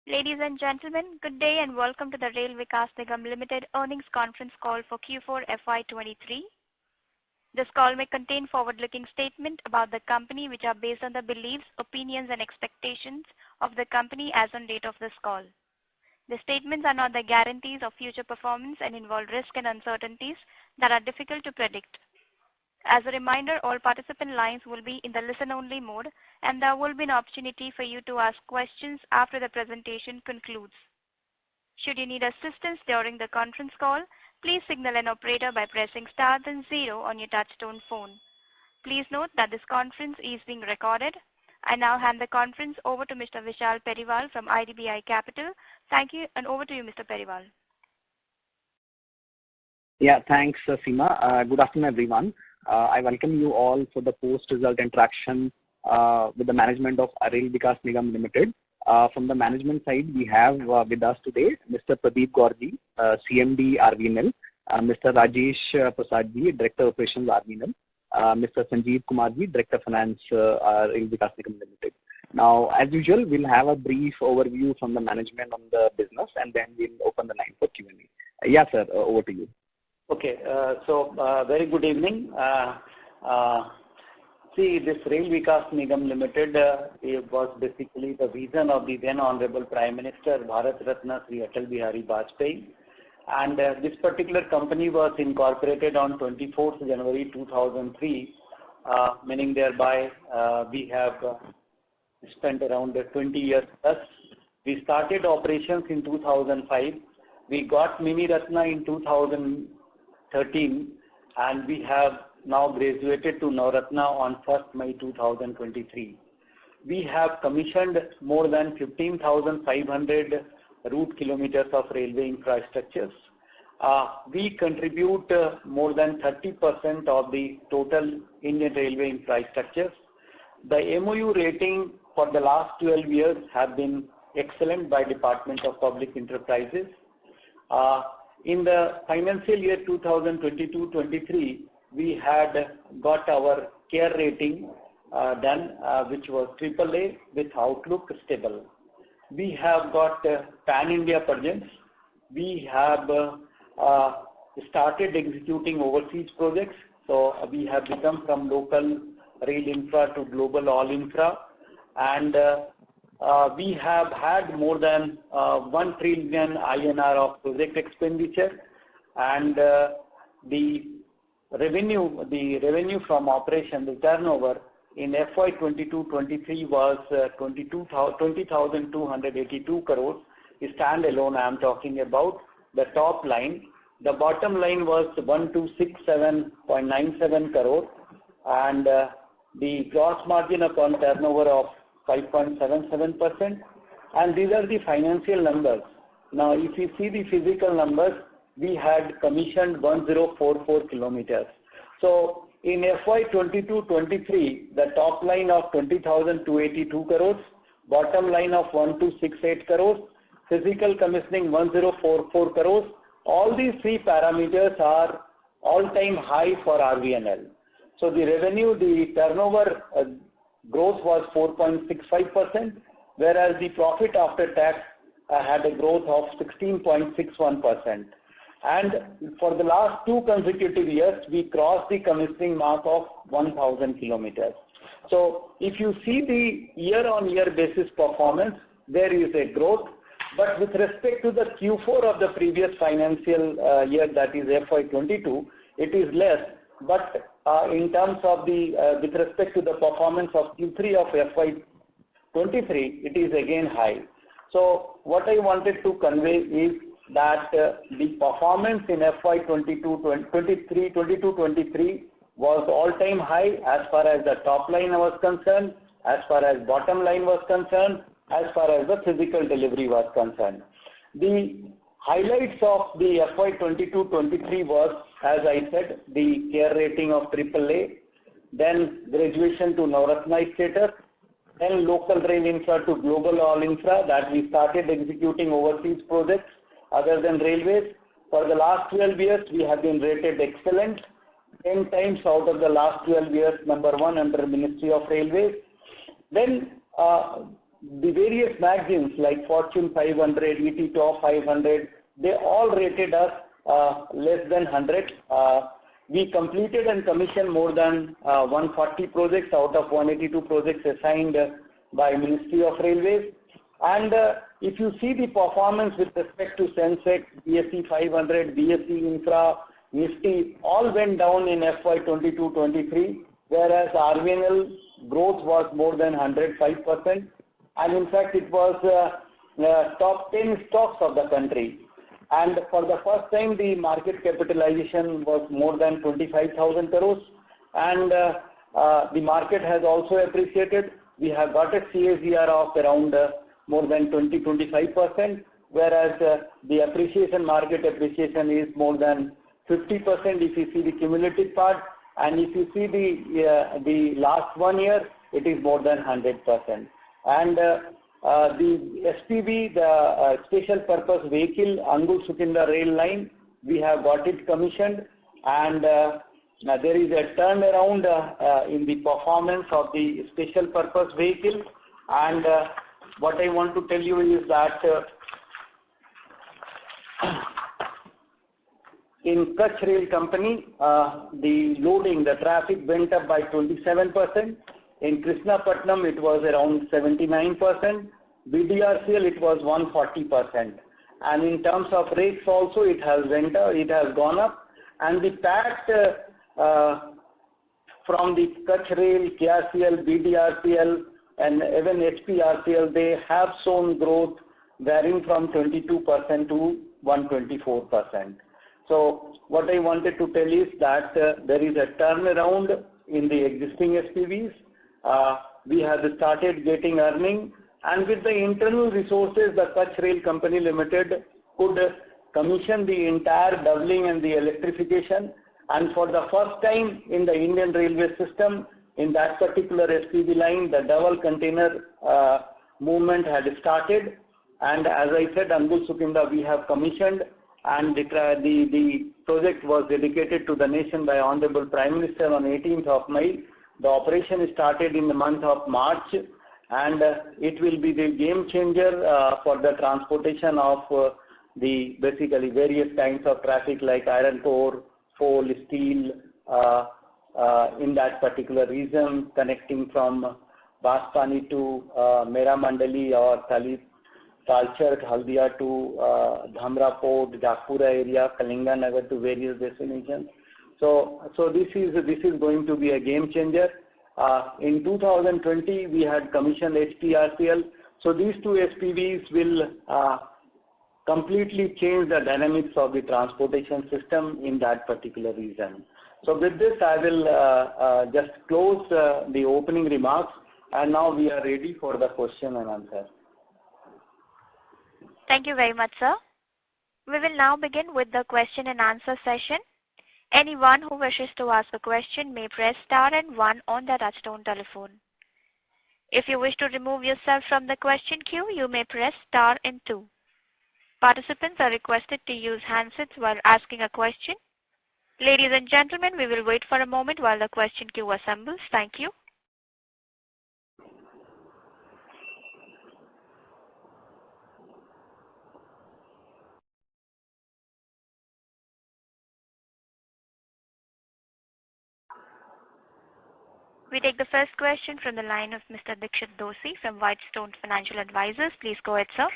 Ladies and gentlemen, good day and welcome to the Rail Vikas Nigam Limited earnings conference call for Q4 FY23. This call may contain forward-looking statements about the company which are based on the beliefs, opinions and expectations of the company as on date of this call. The statements are not the guarantees of future performance and involve risks and uncertainties that are difficult to predict. As a reminder, all participant lines will be in the listen-only mode, and there will be an opportunity for you to ask questions after the presentation concludes. Should you need assistance during the conference call, please signal an operator by pressing star then 0 on your touchtone phone. Please note that this conference is being recorded. I now hand the conference over to Mr. Vishal Periwal from IDBI Capital. Thank you, and over to you, Mr. Periwal. Yeah, thanks, Seema. Good afternoon, everyone. I welcome you all for the post-result interaction with the management of Rail Vikas Nigam Limited. From the management side, we have with us today Mr. Pradeep Gaurji, CMD RVNL, Mr. Rajesh Prasadji, Director Operations RVNL, Mr. Sanjeev Kumarji, Director Finance Rail Vikas Nigam Limited. Now, as usual, we'll have a brief overview from the management on the business, and then we'll open the line for Q&A. Yeah, sir, over to you. Okay, very good evening. See, this Rail Vikas Nigam Limited it was basically the vision of the then Honorable Prime Minister Bharat Ratna Sri Atal Bihari Vajpayee, and this particular company was incorporated on 24th January 2003, meaning thereby we have spent around 20 years plus. We started operations in 2005. We got Mini Ratna in 2013, and we have now graduated to Navratna on 1st May 2023. We have commissioned more than 15,500 route kilometers of railway infrastructures. We contribute more than 30% of the total Indian railway infrastructures. The MOU rating for the last 12 years have been excellent by Department of Public Enterprises. In the financial year 2022-23, we had got our care rating done, which was AAA with outlook stable. We have got pan-India presence. We have started executing overseas projects. So we have become from local rail infra to global all infra, and we have had more than 1 trillion INR of project expenditure, and the revenue from operation, the turnover in FY22-23 was 20,282 crores. Standalone, I am talking about the top line. The bottom line was 1,267.97 crore, and the gross margin upon turnover of 5.77%, and these are the financial numbers. Now, if you see the physical numbers, we had commissioned 1044 kilometers. So, in FY22-23, the top line of 20,282 crores, bottom line of 1268 crores, physical commissioning 1044 crores. All these three parameters are all-time high for RVNL. So, the revenue, the turnover growth was 4.65%, whereas the profit after tax had a growth of 16.61%. And for the last 2 consecutive years, we crossed the commissioning mark of 1,000 kilometers. So, if you see the year-on-year basis performance, there is a growth, but with respect to the Q4 of the previous financial year, that is FY22, it is less, but in terms of the, with respect to the performance of Q3 of FY23, it is again high. So, what I wanted to convey is that the performance in FY22-23 was all-time high as far as the top line was concerned, as far as bottom line was concerned, as far as the physical delivery was concerned. The highlights of the FY22-23 was, as I said, the care rating of AAA, then graduation to Navratna status, then local rail infra to global all infra, that we started executing overseas projects other than railways. For the last 12 years, we have been rated excellent, 10 times out of the last 12 years, number 1 under Ministry of Railways. Then the various magazines like Fortune 500, ET Top 500, they all rated us less than 100. We completed and commissioned more than 140 projects out of 182 projects assigned by Ministry of Railways. And if you see the performance with respect to Sensex, BSE 500, BSE Infra, Nifty, all went down in FY22-23, whereas RVNL growth was more than 105%. And in fact, it was top 10 stocks of the country. And for the first time, the market capitalization was more than 25,000 crores. And the market has also appreciated. We have got a CAGR of around more than 20-25%, whereas the market appreciation is more than 50% if you see the cumulative part. And if you see the last 1 year, it is more than 100%. And the SPV, the Special Purpose Vehicle, Angul-Sukinda rail line, we have got it commissioned, and there is a turnaround in the performance of the Special Purpose Vehicle. And what I want to tell you is that in Kutch Rail Company, the traffic went up by 27%. In Krishnapatnam, it was around 79%. BDRCL, it was 140%. And in terms of rates also, it has gone up. And the PAT from the Kutch Rail, KRCL, BDRCL, and even HPRCL, they have shown growth varying from 22% to 124%. So what I wanted to tell is that there is a turnaround in the existing SPVs. We have started getting earning, and with the internal resources, the Kutch Rail Company Limited could commission the entire doubling and the electrification. And for the first time in the Indian railway system, in that particular SPV line, the double container movement had started. And as I said, Angul-Sukinda we have commissioned, and the project was dedicated to the nation by Honorable Prime Minister on 18th of May. The operation started in the month of March, and it will be the game changer for the transportation of the basically various kinds of traffic like iron ore, coal, steel in that particular region, connecting from Baspani to Mera Mandali or Talcher, Haldia to Dhamra Port, Jagpura area, Kalinganagar to various destinations. So this is going to be a game changer. In 2020, we had commissioned HPRCL. So these two SPVs will completely change the dynamics of the transportation system in that particular region. So with this, I will just close the opening remarks, and now we are ready for the question and answer. Thank you very much, sir. We will now begin with the question and answer session. Anyone who wishes to ask a question may press star and 1 on their touchtone telephone. If you wish to remove yourself from the question queue, you may press star and 2. Participants are requested to use handsets while asking a question. Ladies and gentlemen, we will wait for a moment while the question queue assembles. Thank you. We take the first question from the line of Mr. Dikshit Doshi from Whitestone Financial Advisors. Please go ahead, sir.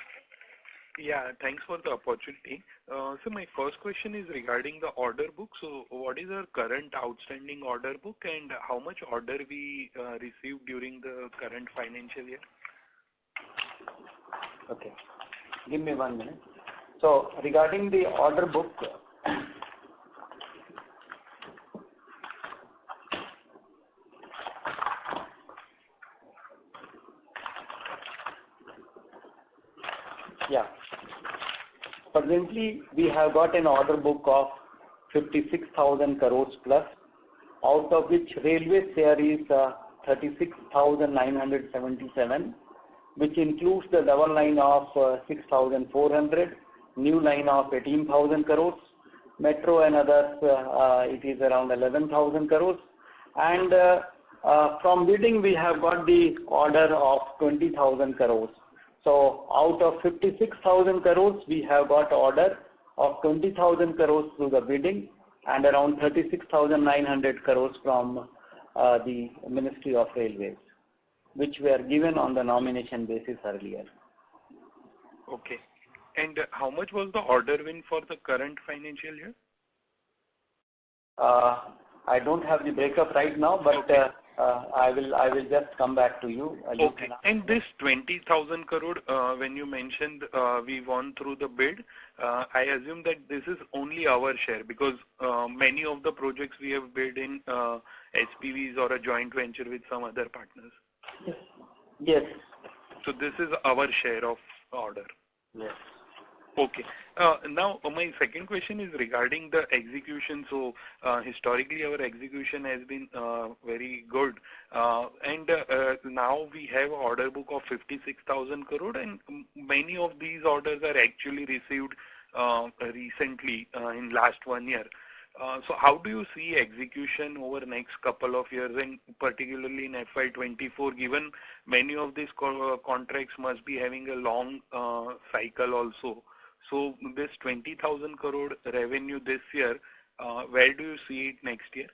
Yeah, thanks for the opportunity. So my first question is regarding the order book. So what is our current outstanding order book, and how much order we received during the current financial year? Okay, give me 1 minute. So regarding the order book, yeah. Presently, we have got an order book of 56,000 crores plus, out of which railway share is 36,977, which includes the double line of 6,400, new line of 18,000 crores, metro and others, it is around 11,000 crores, and From bidding, we have got the order of 20,000 crores. So out of 56,000 crores, we have got order of 20,000 crores through the bidding and around 36,900 crores from the Ministry of Railways, which were given on the nomination basis earlier. Okay. And how much was the order win for the current financial year? I don't have the breakup right now, but okay. I will just come back to you. Okay. And this 20,000 crore, when you mentioned we won through the bid, I assume that this is only our share because many of the projects we have bid in SPVs or a joint venture with some other partners. Yes. So this is our share of order. Yes. Okay. Now, my second question is regarding the execution. So, historically, our execution has been very good. And now we have an order book of 56,000 crore, and many of these orders are actually received recently in last 1 year. So, how do you see execution over the next couple of years, and particularly in FY24, given many of these contracts must be having a long cycle also? So this 20,000 crore revenue this year, where do you see it next year?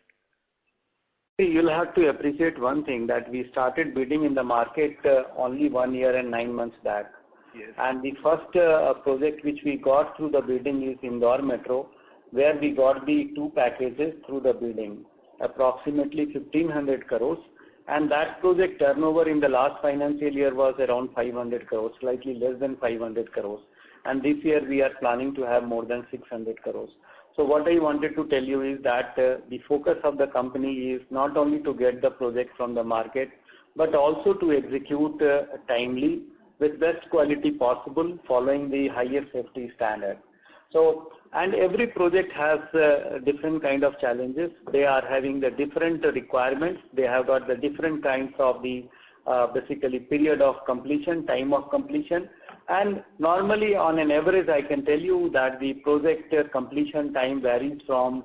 You'll have to appreciate one thing, that we started bidding in the market only 1 year and 9 months back. Yes. And the first project which we got through the bidding is Indore Metro, where we got the 2 packages through the bidding, approximately 1,500 crores. And that project turnover in the last financial year was around 500 crores, slightly less than 500 crores. And this year we are planning to have more than 600 crores. So what I wanted to tell you is that the focus of the company is not only to get the project from the market, but also to execute timely with best quality possible, following the highest safety standard. So, and every project has different kind of challenges. They are having the different requirements. They have got the different kinds of the basically period of completion, time of completion. And normally on an average, I can tell you that the project completion time varies from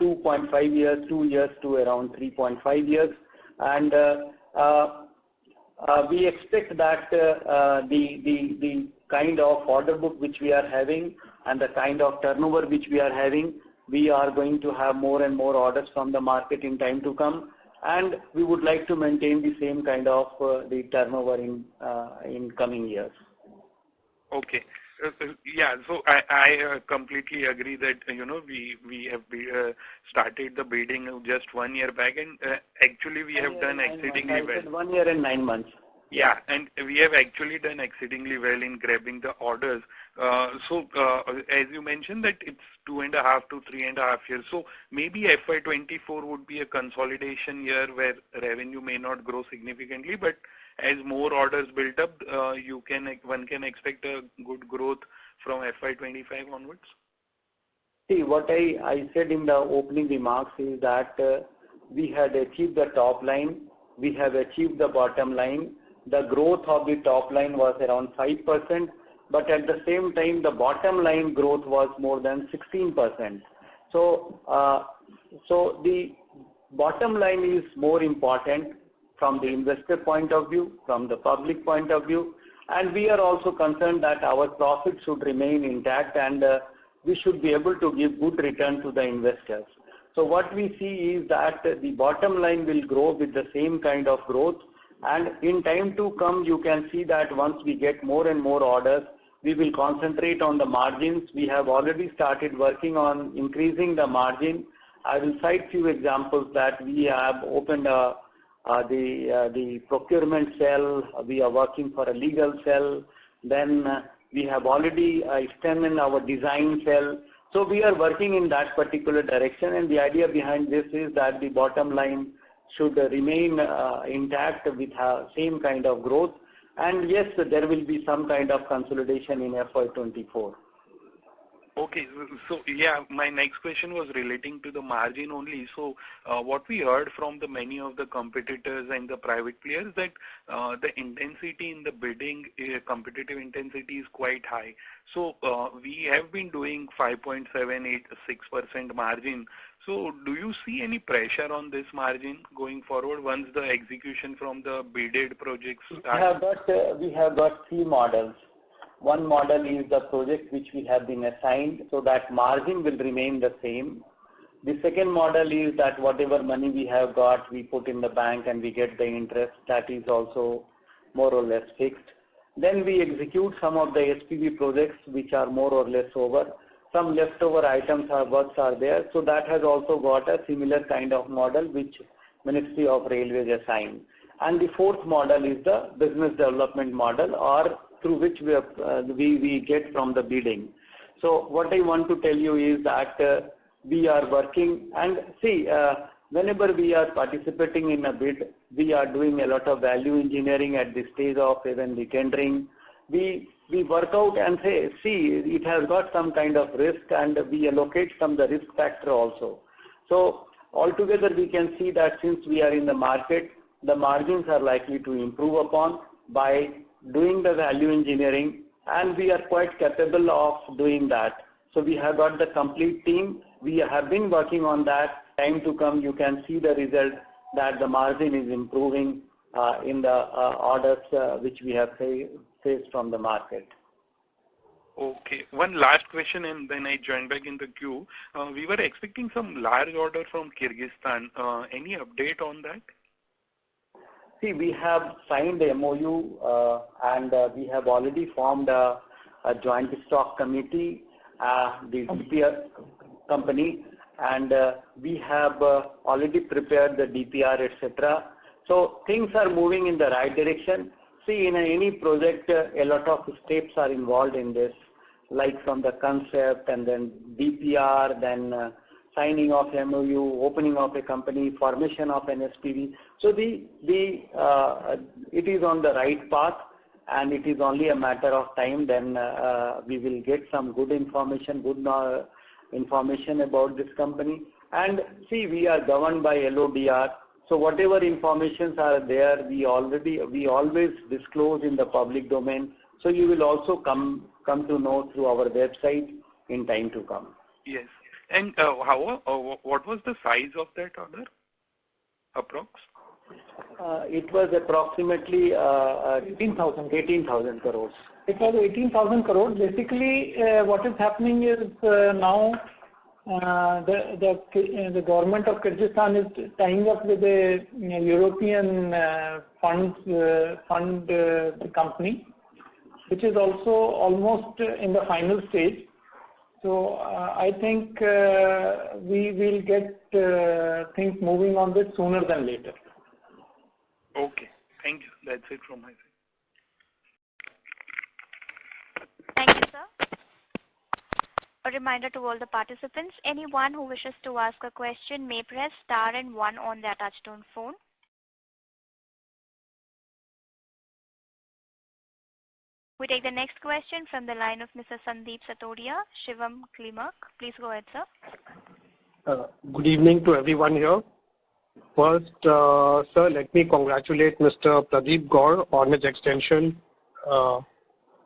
2.5 years, 2 years to around 3.5 years. And we expect that the kind of order book which we are having and the kind of turnover which we are having, we are going to have more and more orders from the market in time to come. And we would like to maintain the same kind of the turnover in coming years. Okay. Yeah, so I completely agree that, you know, we have started the bidding just 1 year back, and actually we have done exceedingly well. 1 year and 9 months. Yeah, and we have actually done exceedingly well in grabbing the orders. So, as you mentioned that it's 2.5 to 3.5 years. So maybe FY24 would be a consolidation year where revenue may not grow significantly, but as more orders build up, one can expect a good growth from FY25 onwards. See, what I said in the opening remarks is that we had achieved the top line, we have achieved the bottom line. The growth of the top line was around 5%, but at the same time, the bottom line growth was more than 16%. So, so the bottom line is more important from the investor point of view, from the public point of view, and we are also concerned that our profit should remain intact and we should be able to give good return to the investors. So what we see is that the bottom line will grow with the same kind of growth, and in time to come you can see that once we get more and more orders, we will concentrate on the margins. We have already started working on increasing the margin. I will cite few examples that we have opened the procurement cell, we are working for a legal cell, then we have already extended our design cell. So we are working in that particular direction, and the idea behind this is that the bottom line should remain intact with same kind of growth. And yes, there will be some kind of consolidation in FY24. Okay. So yeah, my next question was relating to the margin only. So what we heard from the many of the competitors and the private players that the intensity in the bidding, competitive intensity is quite high. So we have been doing 5.786% margin. So do you see any pressure on this margin going forward once the execution from the bidded projects start? We have got three models. One model is the project which we have been assigned, so that margin will remain the same. The second model is that whatever money we have got, we put in the bank and we get the interest. That is also more or less fixed. Then we execute some of the SPV projects which are more or less over. Some leftover items or works are there. So that has also got a similar kind of model which Ministry of Railways assigned. And the fourth model is the business development model, or through which we get from the bidding. So what I want to tell you is that we are working, and see, whenever we are participating in a bid, we are doing a lot of value engineering at the stage of even the tendering. We work out and say, see, it has got some kind of risk, and we allocate some the risk factor also. So altogether we can see that since we are in the market, the margins are likely to improve upon by doing the value engineering, and we are quite capable of doing that. So we have got the complete team. We have been working on that. Time to come, you can see the result that the margin is improving in the orders which we have faced from the market. Okay. One last question and then I join back in the queue. We were expecting some large order from Kyrgyzstan. Any update on that? See, we have signed the MOU and we have already formed a joint stock committee, the DPR company, and we have already prepared the DPR, etc. So things are moving in the right direction. See, in any project, a lot of steps are involved in this, like from the concept and then DPR, then signing of MOU, opening of a company, formation of an SPV. So it is on the right path, and it is only a matter of time. Then we will get some good information about this company. And see, we are governed by LODR. So whatever informations are there, we always disclose in the public domain. So you will also come to know through our website in time to come. Yes. And what was the size of that order, approx? It was approximately 18,000 crores. It was 18,000 crores. Basically, what is happening is now the government of Kyrgyzstan is tying up with a European fund company, which is also almost in the final stage. So I think we will get things moving on this sooner than later. Okay. Thank you. That's it from my side. Thank you, sir. A reminder to all the participants, anyone who wishes to ask a question may press star and 1 on their touchtone phone. We take the next question from the line of Mr. Sandeep Satodia, Shivam Klimak. Please go ahead, sir. Good evening to everyone here. First, sir, let me congratulate Mr. Pradeep Gaur on his extension.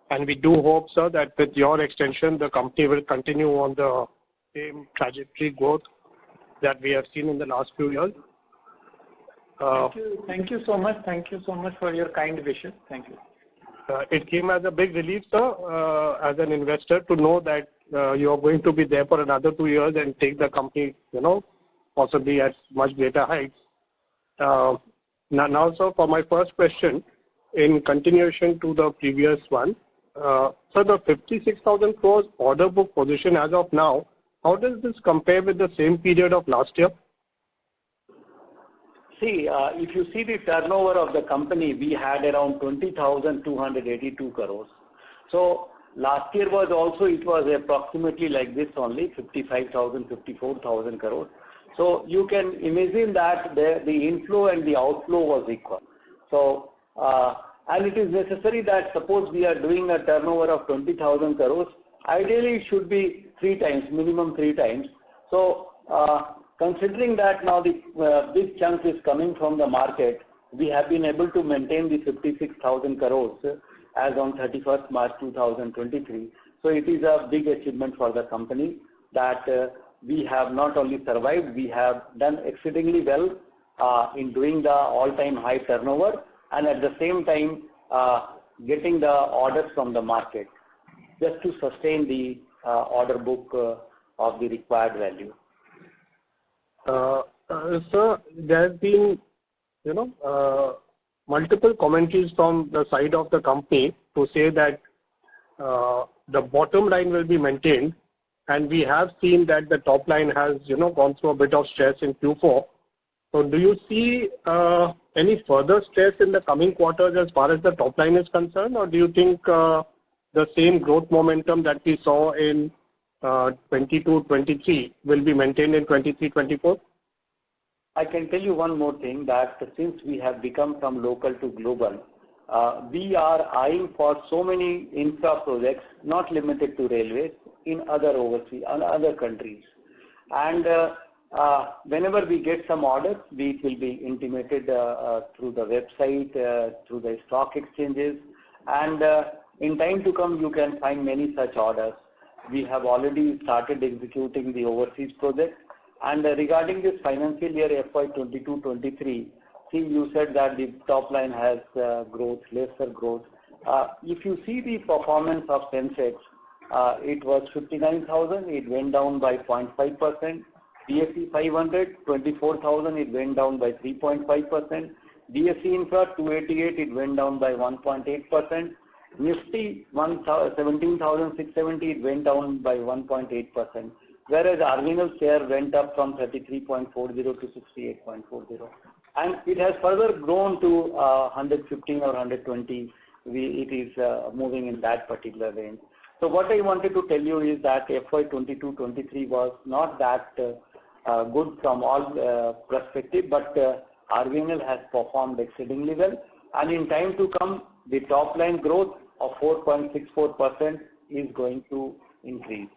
And we do hope, sir, that with your extension, the company will continue on the same trajectory growth that we have seen in the last few years. Thank you so much. Thank you so much for your kind wishes. Thank you. It came as a big relief, sir, as an investor, to know that you are going to be there for another 2 years and take the company, possibly at much greater heights. Now, sir, for my first question, in continuation to the previous one, so the 56,000 crores order book position as of now, how does this compare with the same period of last year? See, if you see the turnover of the company, we had around 20,282 crores. So last year was also, it was approximately like this only, 55,000, 54,000 crores. So you can imagine that the inflow and the outflow was equal. So, and it is necessary that suppose we are doing a turnover of 20,000 crores Ideally, it should be 3 times, minimum 3 times. So, considering that now the big chunk is coming from the market, we have been able to maintain the 56,000 crores as on 31st March 2023. So it is a big achievement for the company that we have not only survived, we have done exceedingly well in doing the all-time high turnover, and at the same time getting the orders from the market just to sustain the order book of the required value. Sir, there has been, multiple commentaries from the side of the company to say that the bottom line will be maintained, and we have seen that the top line has, gone through a bit of stress in Q4. So do you see any further stress in the coming quarters as far as the top line is concerned, or do you think the same growth momentum that we saw in 22-23 will be maintained in 23-24? I can tell you one more thing, that since we have become from local to global, we are eyeing for so many infra projects, not limited to railways, in other overseas, other countries. And whenever we get some orders, we will be intimated through the website, through the stock exchanges, and in time to come, you can find many such orders. We have already started executing the overseas projects. And regarding this financial year FY22-23, see, you said that the top line has growth, lesser growth. If you see the performance of Sensex, it was 59,000, it went down by 0.5%. BSE 500, 24,000, it went down by 3.5%. BSE Infra 288, it went down by 1.8%. Nifty 17,670, it went down by 1.8%. Whereas Arvinel's share went up from 33.40 to 68.40. And it has further grown to 115 or 120. It is moving in that particular range. So what I wanted to tell you is that FY22-23 was not that good from all perspective, but Arvinel has performed exceedingly well. And in time to come, the top line growth of 4.64% is going to increase.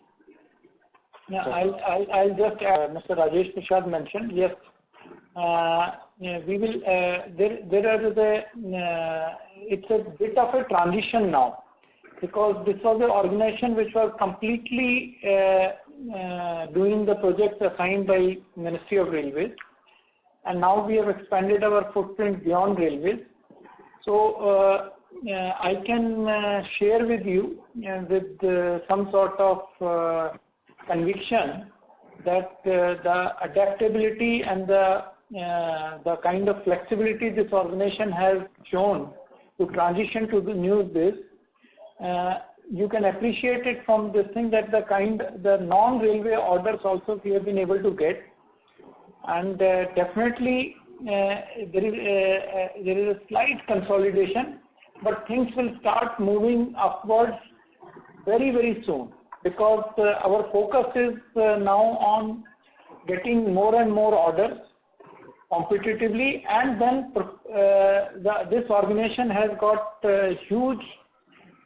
Yeah, I'll just Mr. Rajesh Prasad mentioned, yes, we will. It's a bit of a transition now, because this was an organization which was completely doing the projects assigned by Ministry of Railways, and now we have expanded our footprint beyond railways. So I can share with you with some sort of conviction that the adaptability and the kind of flexibility this organization has shown to transition to the new biz, you can appreciate it from this thing that the non-railway orders also we have been able to get, and definitely there is a slight consolidation, but things will start moving upwards very, very soon, because our focus is now on getting more and more orders competitively, and then this organization has got huge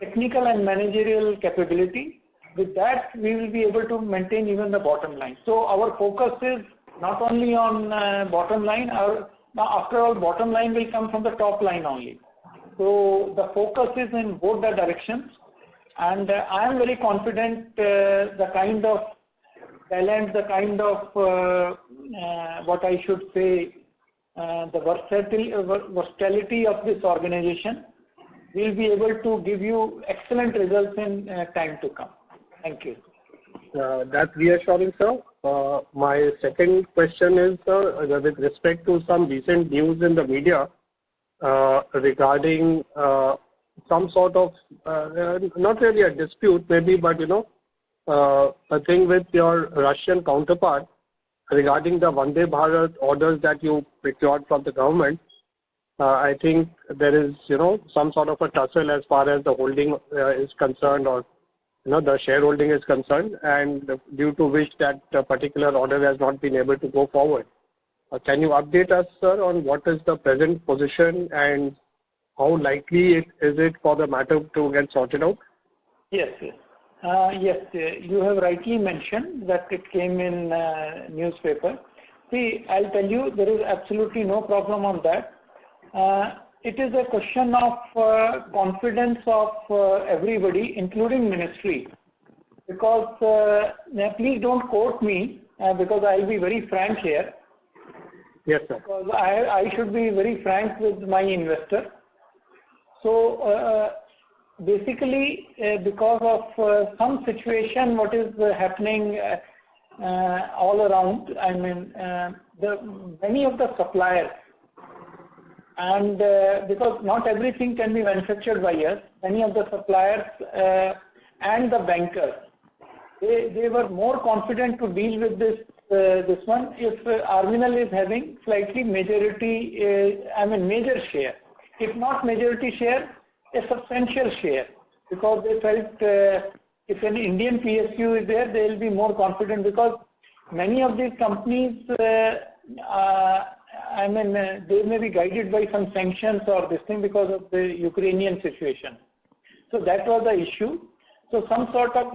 technical and managerial capability. With that, we will be able to maintain even the bottom line. So our focus is not only on bottom line, after all, bottom line will come from the top line only. So the focus is in both the directions. And I am very confident the kind of talent, the kind of what I should say, the versatility of this organization will be able to give you excellent results in time to come. Thank you. That's reassuring, sir. My second question is, with respect to some recent news in the media regarding some sort of, not really a dispute maybe, but a thing with your Russian counterpart regarding the Vande Bharat orders that you procured from the government. I think there is, some sort of a tussle as far as the holding is concerned, or the shareholding is concerned, and due to which that particular order has not been able to go forward. Can you update us, sir, on what is the present position and how likely is it for the matter to get sorted out? Yes. Yes, you have rightly mentioned that it came in newspaper. See, I'll tell you, there is absolutely no problem on that. It is a question of confidence of everybody, including ministry. Because, please don't quote me, because I'll be very frank here. Yes, sir. Because I should be very frank with my investor. So, basically, because of some situation, what is happening all around, I mean, many of the suppliers, and because not everything can be manufactured by us, many of the suppliers and the bankers, they were more confident to deal with this one if Arminal is having slightly majority, major share. If not majority share, a substantial share, because they felt if an Indian PSU is there, they will be more confident, because many of these companies, they may be guided by some sanctions or this thing because of the Ukrainian situation. So that was the issue. So some sort of,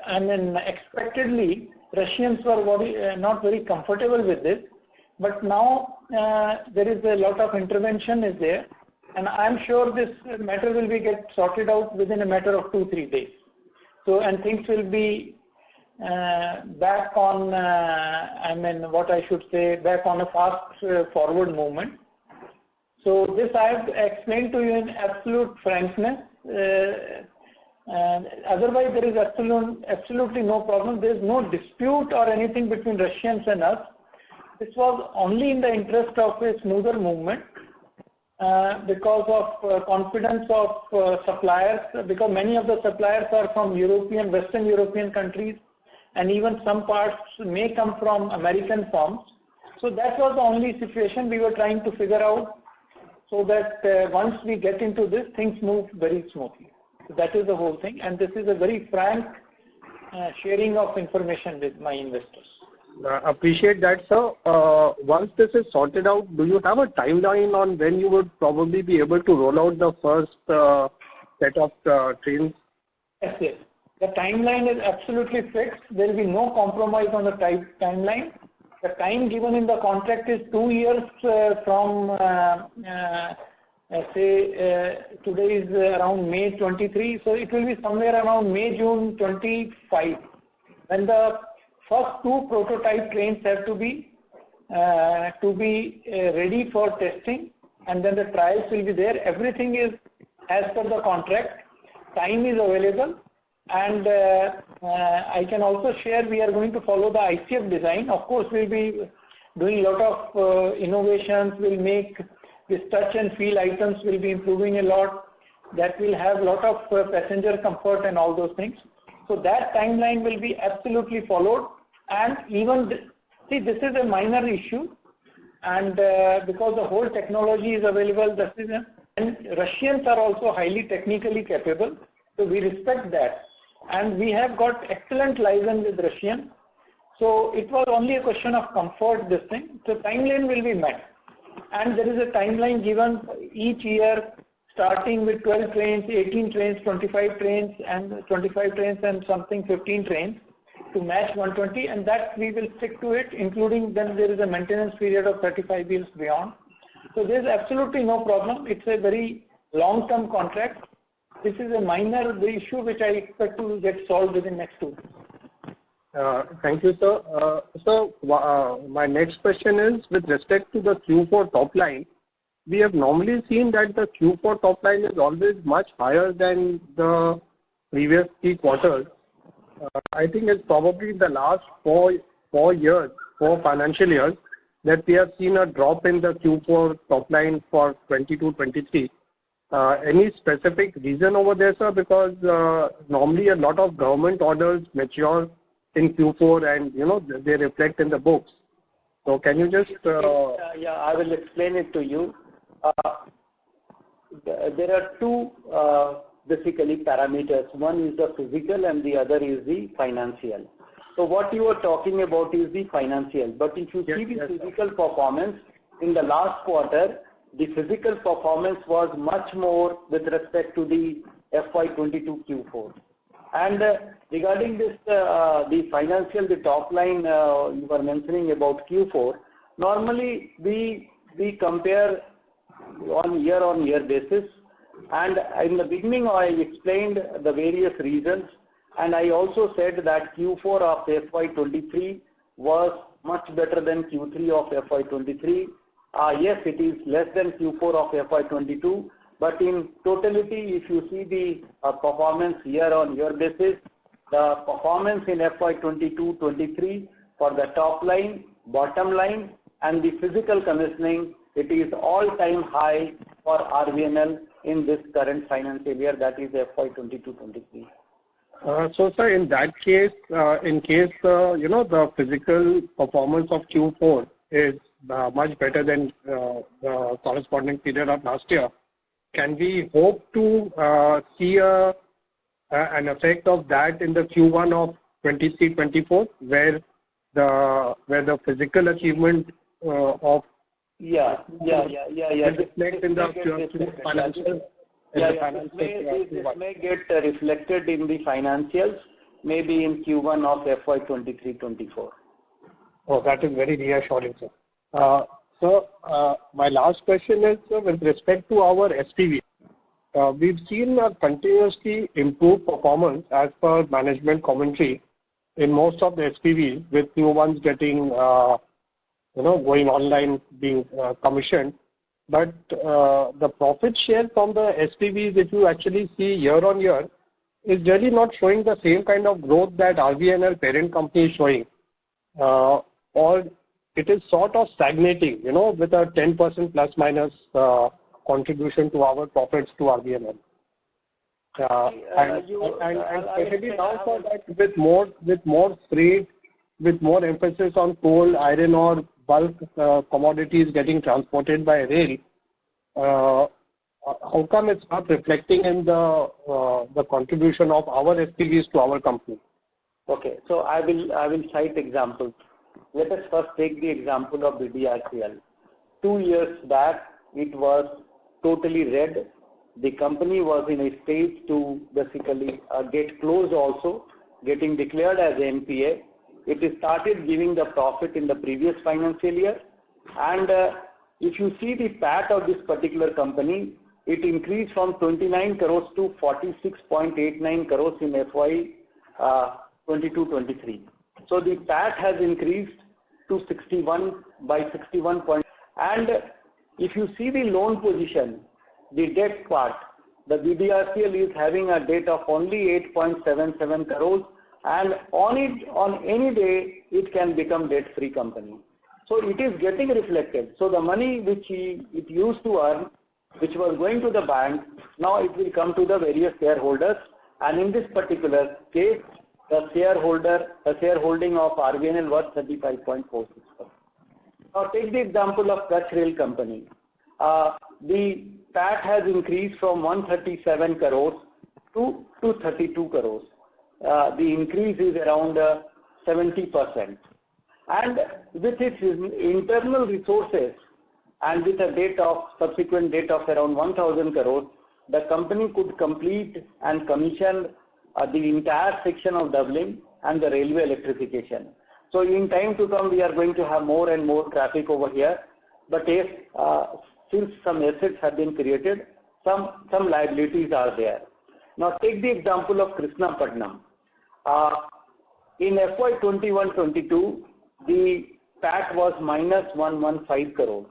and expectedly, Russians were not very comfortable with this, but now there is a lot of intervention is there, and I'm sure this matter will be get sorted out within a matter of 2-3 days. So, and things will be back on, what I should say, back on a fast forward movement. So this I have explained to you in absolute frankness. Otherwise, there is absolutely no problem. There is no dispute or anything between Russians and us. This was only in the interest of a smoother movement because of confidence of suppliers, because many of the suppliers are from Western European countries, and even some parts may come from American firms. So that was the only situation we were trying to figure out, so that once we get into this, things move very smoothly. So that is the whole thing, and this is a very frank sharing of information with my investors. Appreciate that, sir. Once this is sorted out, do you have a timeline on when you would probably be able to roll out the first set of trains? Yes. The timeline is absolutely fixed. There will be no compromise on the timeline. The time given in the contract is 2 years from, today is around May 23, so it will be somewhere around May, June 25, when the first 2 prototype trains have to be ready for testing, and then the trials will be there. Everything is as per the contract. Time is available, and I can also share we are going to follow the ICF design. Of course, we'll be doing a lot of innovations. We'll make this touch and feel items will be improving a lot. That will have a lot of passenger comfort and all those things. So that timeline will be absolutely followed. And even, this is a minor issue, and because the whole technology is available, and Russians are also highly technically capable, so we respect that. And we have got excellent liaison with Russian. So it was only a question of comfort, this thing. So timeline will be met. And there is a timeline given each year, starting with 12 trains, 18 trains, 25 trains, and 25 trains and something 15 trains to match 120, and that we will stick to it, including then there is a maintenance period of 35 years beyond. So there is absolutely no problem. It's a very long-term contract. This is a minor issue which I expect to get solved within next 2 days. Thank you, sir. My next question is with respect to the Q4 top line. We have normally seen that the Q4 top line is always much higher than the previous 3 quarters. I think it's probably the last 4 financial years, that we have seen a drop in the Q4 top line for 22-23. Any specific reason over there, sir? Because normally a lot of government orders mature in Q4 and they reflect in the books. So can you just... Yeah, I will explain it to you. There are 2 basically parameters. One is the physical and the other is the financial. So what you are talking about is the financial. But if you see the physical performance in the last quarter, the physical performance was much more with respect to the FY22 Q4. And regarding this, the financial, the top line you were mentioning about Q4, normally we compare on year-on-year basis. And in the beginning, I explained the various reasons, and I also said that Q4 of FY23 was much better than Q3 of FY23. Yes, it is less than Q4 of FY22, but in totality, if you see the performance year-on-year basis, the performance in FY22-23 for the top line, bottom line, and the physical commissioning, it is all-time high for RVNL in this current financial year, that is FY22-23. So, sir, in that case, in case the physical performance of Q4 is much better than the corresponding period of last year, can we hope to see an effect of that in the Q1 of 23-24, where the physical achievement of reflect in the financial? This may get reflected in the financials, maybe in Q1 of FY23-24. Oh, that is very reassuring, sir. So, my last question is, with respect to our SPV. We've seen a continuously improved performance as per management commentary in most of the SPVs, with new ones getting, going online, being commissioned. But the profit share from the SPVs, if you actually see year on year, is really not showing the same kind of growth that RVNL parent company is showing. Or it is sort of stagnating, with a 10% plus minus contribution to our profits to RVNL. And especially now for that, with more freight, with more emphasis on coal, iron ore, bulk commodities getting transported by rail, how come it's not reflecting in the contribution of our SPVs to our company? Okay, so I will cite examples. Let us first take the example of BDRCL. 2 years back, it was totally red. The company was in a stage to basically get closed also, getting declared as NPA. It started giving the profit in the previous financial year. And if you see the PAT of this particular company, it increased from 29 crores to 46.89 crores in FY22-23. So the PAT has increased to 61 by 61 points. And if you see the loan position, the debt part, the BDRCL is having a debt of only 8.77 crores, and on any day it can become debt-free company. So it is getting reflected. So the money which it used to earn, which was going to the bank, now it will come to the various shareholders. And in this particular case, the shareholding of RVNL was 35.46%. Now take the example of Kutch Rail Company. The PAT has increased from 137 crores to 232 crores. The increase is around 70%. And with its internal resources and with a subsequent debt of around 1,000 crores, the company could complete and commission the entire section of doubling and the railway electrification. So in time to come, we are going to have more and more traffic over here. But if, since some assets have been created, some liabilities are there. Now take the example of Krishnapatnam. In FY21-22, the PAT was minus 115 crores.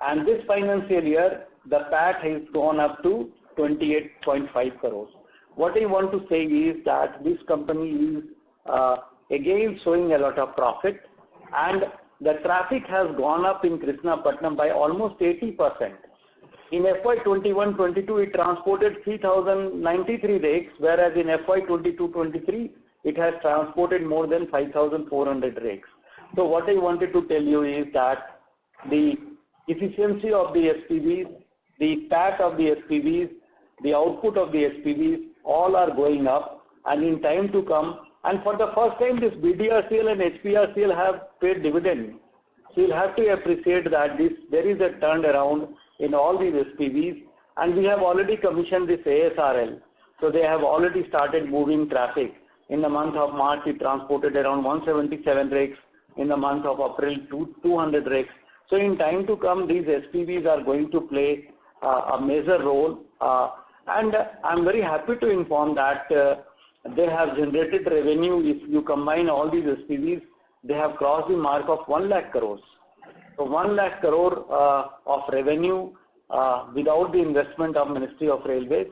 And this financial year, the PAT has gone up to 28.5 crores. What I want to say is that this company is again showing a lot of profit, and the traffic has gone up in Krishnapatnam by almost 80%. In FY21-22, it transported 3,093 rakes, whereas in FY22-23, it has transported more than 5,400 rakes. So what I wanted to tell you is that the efficiency of the SPVs, the PAT of the SPVs, the output of the SPVs, all are going up, and in time to come, and for the first time, this BDRCL and HPRCL have paid dividend. So you'll have to appreciate that there is a turnaround in all these SPVs, and we have already commissioned this ASRL. So they have already started moving traffic. In the month of March, we transported around 177 rakes. In the month of April, 200 rakes. So in time to come, these SPVs are going to play a major role. And I'm very happy to inform that they have generated revenue. If you combine all these SPVs, they have crossed the mark of 1 lakh crores. So 1 lakh crore of revenue without the investment of Ministry of Railways.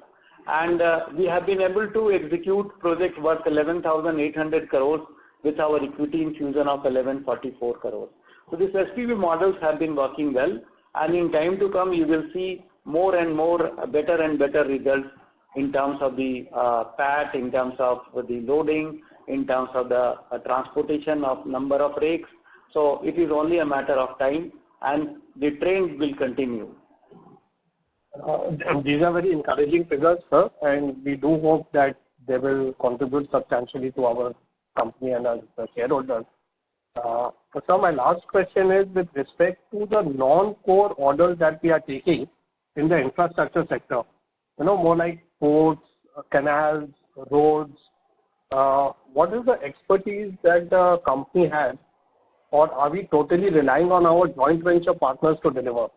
And we have been able to execute projects worth 11,800 crores with our equity infusion of 1144 crores. So these SPV models have been working well, and in time to come you will see more and more better and better results in terms of the PAT, in terms of the loading, in terms of the transportation of number of rakes. So it is only a matter of time, and the trend will continue. These are very encouraging figures, sir, and we do hope that they will contribute substantially to our company and as shareholders. So my last question is with respect to the non-core orders that we are taking in the infrastructure sector, more like ports, canals, roads. What is the expertise that the company has, or are we totally relying on our joint venture partners to deliver?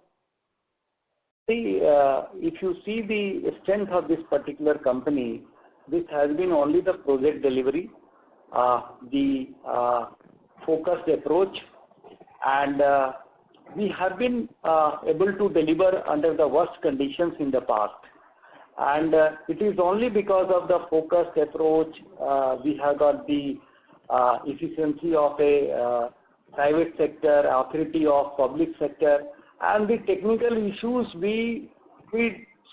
See, if you see the strength of this particular company, this has been only the project delivery, the focused approach, and we have been able to deliver under the worst conditions in the past. And it is only because of the focused approach we have got the efficiency of a private sector, authority of public sector, and the technical issues we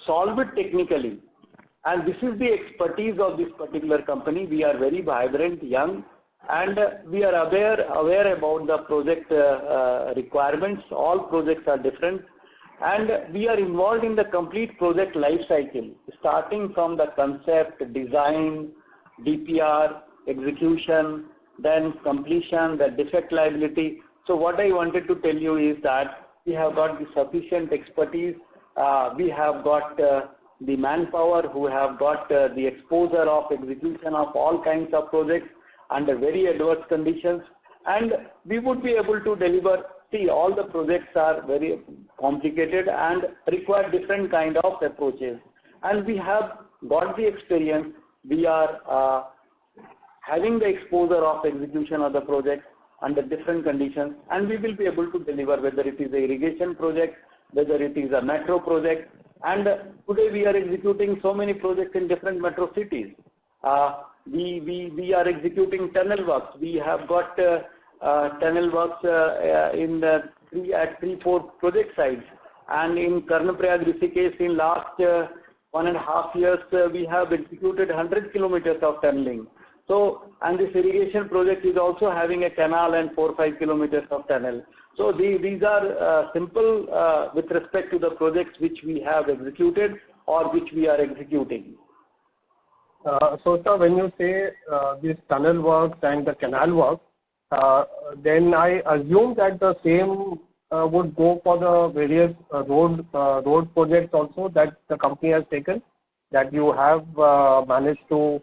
solve it technically. And this is the expertise of this particular company. We are very vibrant, young, and we are aware about the project requirements. All projects are different, and we are involved in the complete project life cycle, starting from the concept, design, DPR, execution, then completion, the defect liability. So what I wanted to tell you is that we have got the sufficient expertise. We have got the manpower who have got the exposure of execution of all kinds of projects under very adverse conditions, and we would be able to deliver. See, all the projects are very complicated and require different kind of approaches, and we have got the experience. We are having the exposure of execution of the project under different conditions, and we will be able to deliver, whether it is a irrigation project, whether it is a metro project. And today we are executing so many projects in different metro cities. We are executing tunnel works. We have got tunnel works in the 3-4 project sites, and in Karnaprayag, Rishikesh, in last 1.5 years, we have executed 100 kilometers of tunneling. So, and this irrigation project is also having a canal and 4-5 kilometers of tunnel. So these are simple with respect to the projects which we have executed or which we are executing. So, sir, when you say these tunnel works and the canal work, then I assume that the same would go for the various road projects also that the company has taken, that you have managed to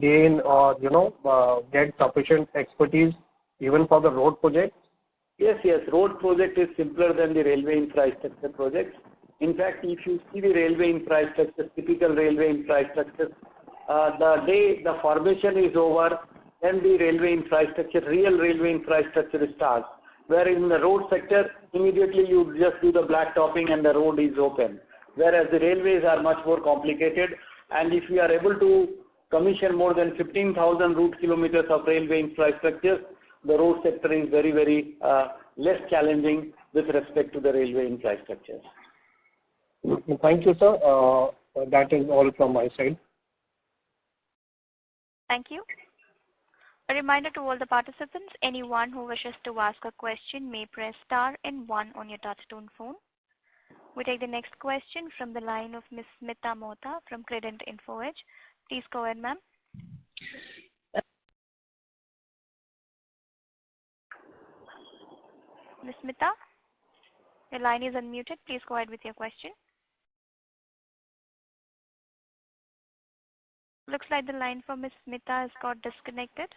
gain or get sufficient expertise even for the road projects? Yes, road project is simpler than the railway infrastructure projects. In fact, if you see the railway infrastructure, typical railway infrastructure, the day the formation is over, then the railway infrastructure, real railway infrastructure starts. Whereas in the road sector, immediately you just do the black topping and the road is open. Whereas the railways are much more complicated, and if we are able to commission more than 15,000 route kilometers of railway infrastructure, the road sector is very, very less challenging with respect to the railway infrastructure. Thank you, sir. That is all from my side. Thank you. A reminder to all the participants, anyone who wishes to ask a question may press star and 1 on your touchtone phone. We take the next question from the line of Ms. Smita Mohta from Credent Info Edge. Please go ahead, ma'am. Ms. Smita, your line is unmuted. Please go ahead with your question. Looks like the line for Ms. Smita has got disconnected.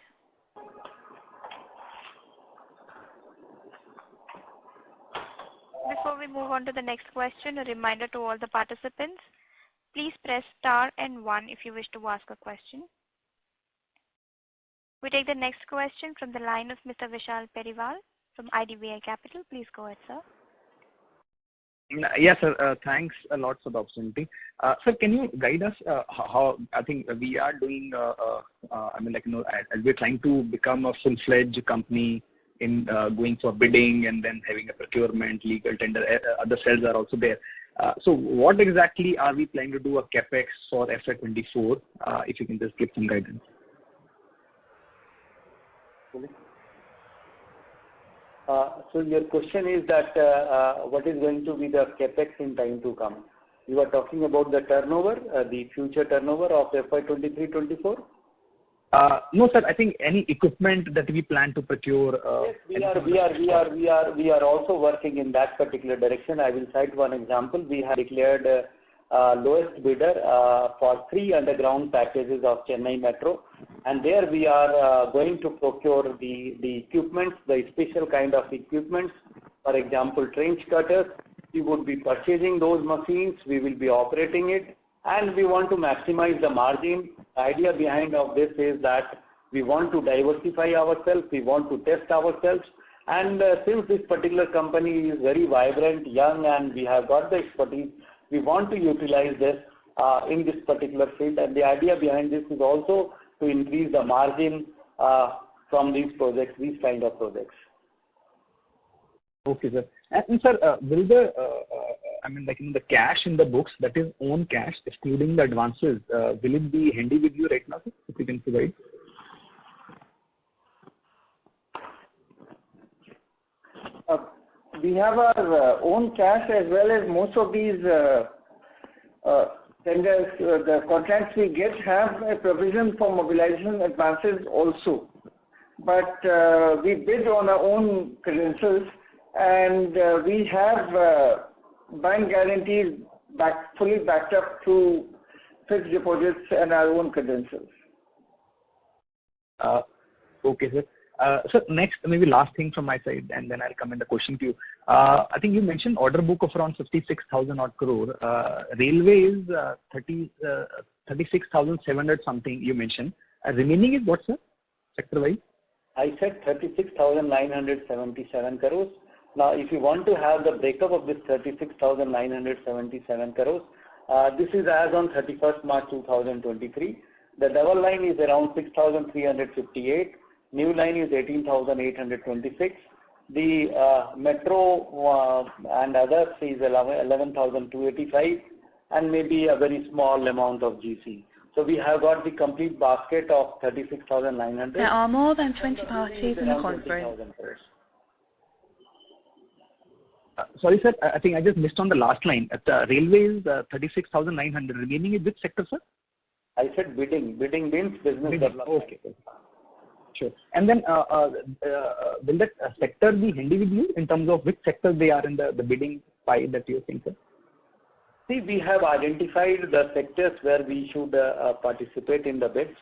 Before we move on to the next question, a reminder to all the participants, please press star and 1 if you wish to ask a question. We take the next question from the line of Mr. Vishal Periwal from IDBI Capital. Please go ahead, sir. Yes, sir. Thanks a lot for the opportunity. Sir, can you guide us how I think we are doing, as we're trying to become a full-fledged company in going for bidding and then having a procurement, legal tender, other cells are also there. So what exactly are we planning to do a capex for FY24? If you can just give some guidance. So your question is that what is going to be the capex in time to come? You are talking about the turnover, the future turnover of FY23-24? No, sir. I think any equipment that we plan to procure. Yes, we are also working in that particular direction. I will cite one example. We have declared lowest bidder for 3 underground packages of Chennai Metro, and there we are going to procure the equipments, the special kind of equipments. For example, trench cutters. We would be purchasing those machines. We will be operating it, and we want to maximize the margin. The idea behind of this is that we want to diversify ourselves. We want to test ourselves. And since this particular company is very vibrant, young, and we have got the expertise, we want to utilize this in this particular field. And the idea behind this is also to increase the margin from these projects, these kind of projects. Okay, sir. And sir, will the cash in the books, that is own cash, excluding the advances, will it be handy with you right now, sir, if you can provide? We have our own cash as well as most of these tenders, the contracts we get have a provision for mobilization advances also. But we bid on our own credentials, and we have bank guarantees fully backed up through fixed deposits and our own credentials. Okay, sir. So next, maybe last thing from my side, and then I'll come in the question to you. I think you mentioned order book of around 56,000 odd crore. Railway is 36,700 something you mentioned. Remaining is what, sir? Sector-wise? I said 36,977 crores. Now, if you want to have the breakup of this 36,977 crores, this is as on 31st March 2023. The double line is around 6,358. New line is 18,826. The metro and others is 11,285, and maybe a very small amount of GC. So we have got the complete basket of 36,900. There are more than 20 parties in the conference. Sorry, sir. I think I just missed on the last line. At the railway is 36,900. Remaining is which sector, sir? I said bidding. Bidding means business development. Okay. Sure. And then will that sector be handy with you in terms of which sector they are in the bidding pie that you're saying, sir? See, we have identified the sectors where we should participate in the bids,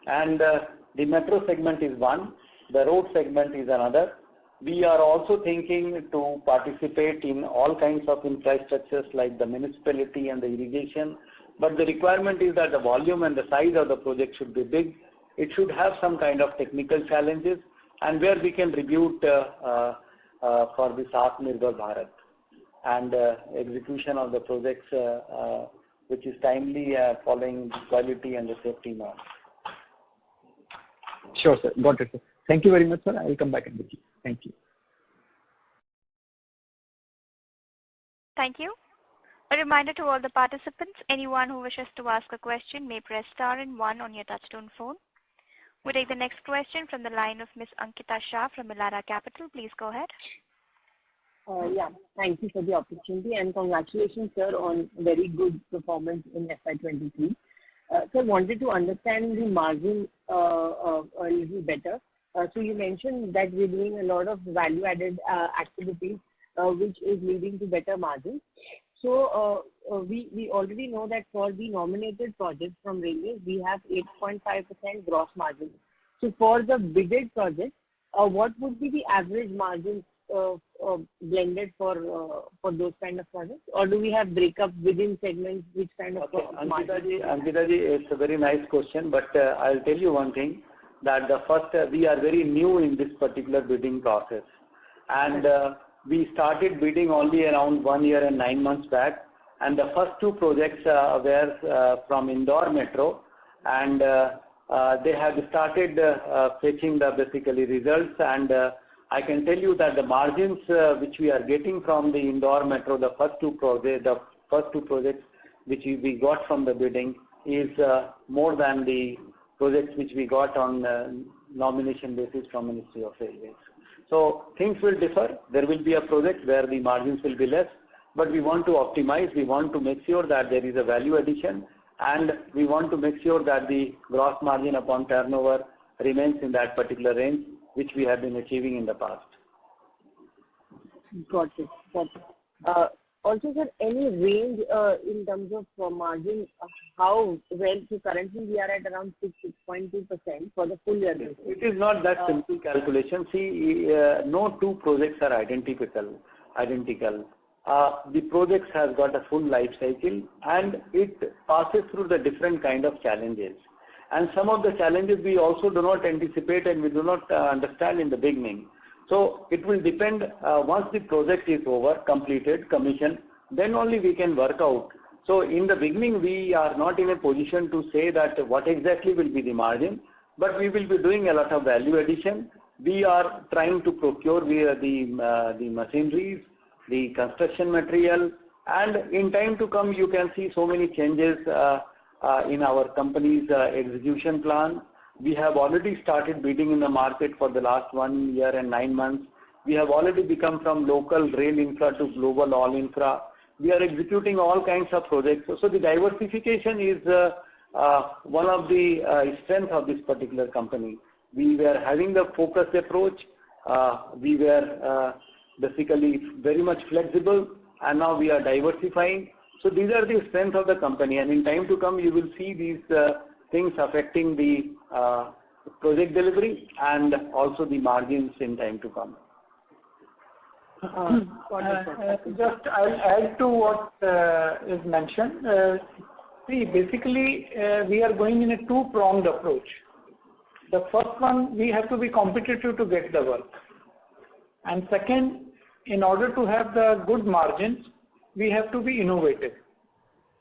and the metro segment is one, the road segment is another. We are also thinking to participate in all kinds of infrastructures like the municipality and the irrigation, but the requirement is that the volume and the size of the project should be big. It should have some kind of technical challenges, and where we can tribute for this Atmanirbhar Bharat and execution of the projects which is timely following the quality and the safety norms. Sure, sir. Got it, sir. Thank you very much, sir. I will come back and with you. Thank you. Thank you. A reminder to all the participants, anyone who wishes to ask a question may press star and 1 on your touchtone phone. We take the next question from the line of Ms. Ankita Shah from Elara Capital. Please go ahead. Yeah, thank you for the opportunity, and congratulations, sir, on very good performance in FY23. Sir, wanted to understand the margin a little better. So you mentioned that we're doing a lot of value-added activities, which is leading to better margins. So we already know that for the nominated projects from railways, we have 8.5% gross margin. So for the bidded projects, what would be the average margins blended for those kind of projects, or do we have breakup within segments which kind of margin? Ankita ji, it's a very nice question, but I'll tell you one thing, that the first we are very new in this particular bidding process, and we started bidding only around 1 year and 9 months back, and the first 2 projects were from Indore Metro, and they have started fetching the basically results, and I can tell you that the margins which we are getting from the Indore Metro, the first two projects which we got from the bidding is more than the projects which we got on nomination basis from Ministry of Railways. So things will differ. There will be a project where the margins will be less, but we want to optimize. We want to make sure that there is a value addition, and we want to make sure that the gross margin upon turnover remains in that particular range which we have been achieving in the past. Got it. Also, sir, any range in terms of margin, how well, so currently we are at around 6.2% for the full year. It is not that simple calculation. See, no 2 projects are identical. The projects has got a full life cycle, and it passes through the different kind of challenges. And some of the challenges we also do not anticipate and we do not understand in the beginning. So it will depend, once the project is over, completed, commissioned, then only we can work out. So in the beginning, we are not in a position to say that what exactly will be the margin, but we will be doing a lot of value addition. We are trying to procure the machineries, the construction material, and in time to come, you can see so many changes in our company's execution plan. We have already started bidding in the market for the last 1 year and 9 months. We have already become from local rail infra to global all infra. We are executing all kinds of projects. So the diversification is one of the strengths of this particular company. We were having the focused approach. We were basically very much flexible, and now we are diversifying. So these are the strengths of the company, and in time to come, you will see these things affecting the project delivery and also the margins in time to come. Just I'll add to what is mentioned. See, basically, we are going in a 2-pronged approach. The first one, we have to be competitive to get the work. And second, in order to have the good margins, we have to be innovative.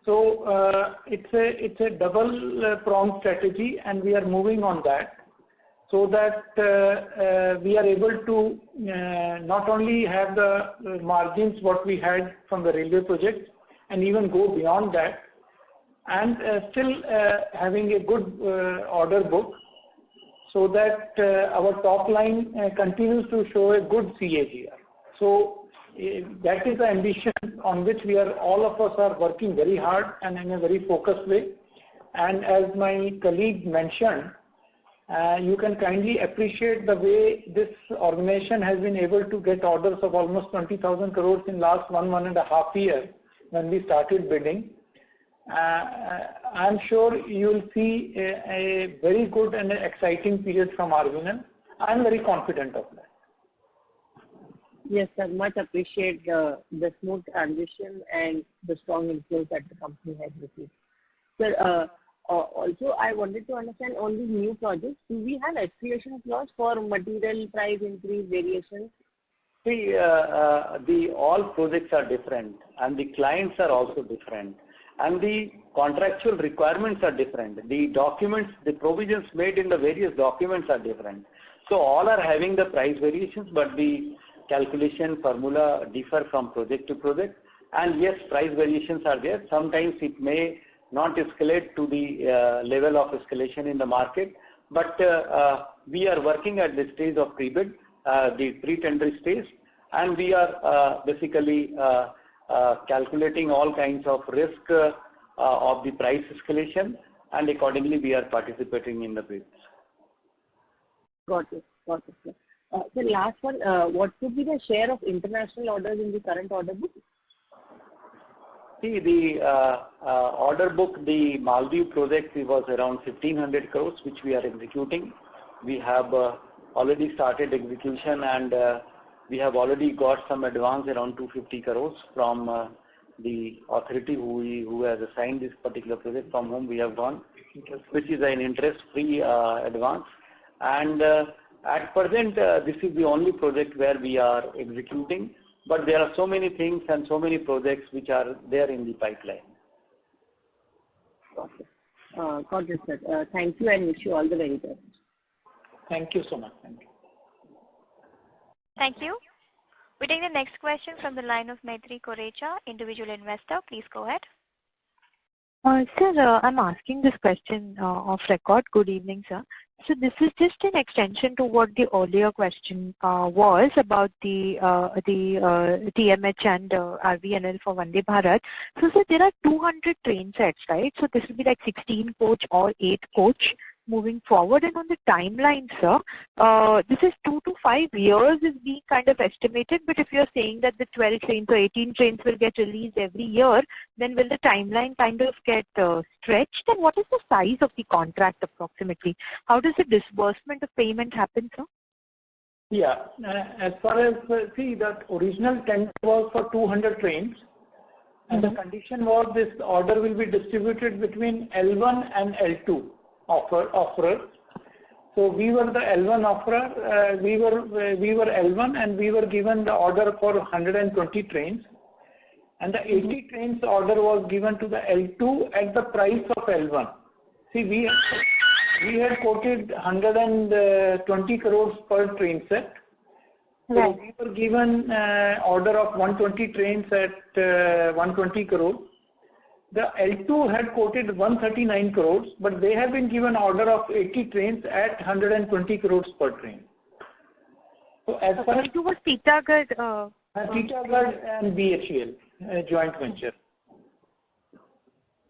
So it's a double-pronged strategy, and we are moving on that, so that we are able to not only have the margins what we had from the railway projects, and even go beyond that, and still having a good order book, so that our top line continues to show a good CAGR. So that is the ambition on which all of us are working very hard and in a very focused way. And as my colleague mentioned, you can kindly appreciate the way this organization has been able to get orders of almost 20,000 crores in last 1.5 years when we started bidding. I'm sure you'll see a very good and exciting period from Arvind. I'm very confident of that. Yes, sir. Much appreciate the smooth transition and the strong influence that the company has received. Sir, also I wanted to understand on these new projects, do we have escalation clause for material price increase variations? See, all projects are different, and the clients are also different, and the contractual requirements are different. The documents, the provisions made in the various documents are different. So all are having the price variations, but the calculation formula differ from project to project, and yes, price variations are there. Sometimes it may not escalate to the level of escalation in the market, but we are working at the stage of pre-bid, the pre-tender stage, and we are basically calculating all kinds of risk of the price escalation, and accordingly we are participating in the bids. Got it, sir. So last one, what would be the share of international orders in the current order book? See, the order book, the Maldives project, it was around 1,500 crores, which we are executing. We have already started execution, and we have already got some advance around 250 crores from the authority who has assigned this particular project, from whom we have gone, which is an interest-free advance. And at present, this is the only project where we are executing. But there are so many things and so many projects which are there in the pipeline. Got it, sir. Thank you and wish you all the very best. Thank you so much. Thank you. Thank you. We take the next question from the line of Maitri Korecha, individual investor. Please go ahead. Sir, I'm asking this question off record. Good evening, sir. So this is just an extension to what the earlier question was about the TMH and RVNL for Vande Bharat. So, sir, there are 200 train sets, right? So this will be like 16 coach or 8 coach moving forward. And on the timeline, sir, this is 2 to 5 years is being kind of estimated. But if you're saying that the 12 trains or 18 trains will get released every year, then will the timeline kind of get stretched? And what is the size of the contract approximately? How does the disbursement of payment happen, sir? Yeah, as far as, see, that original tender was for 200 trains. And the condition was this order will be distributed between L1 and L2 offerers. So we were the L1 offerer, we were L1, and we were given the order for 120 trains. And the 80 trains order was given to the L2 at the price of L1. See, we had quoted 120 crores per train set. So right. We were given order of 120 trains at 120 crores. The L2 had quoted 139 crores, but they have been given order of 80 trains at 120 crores per train. So as far as L2 was Titagarh and BHEL, joint venture.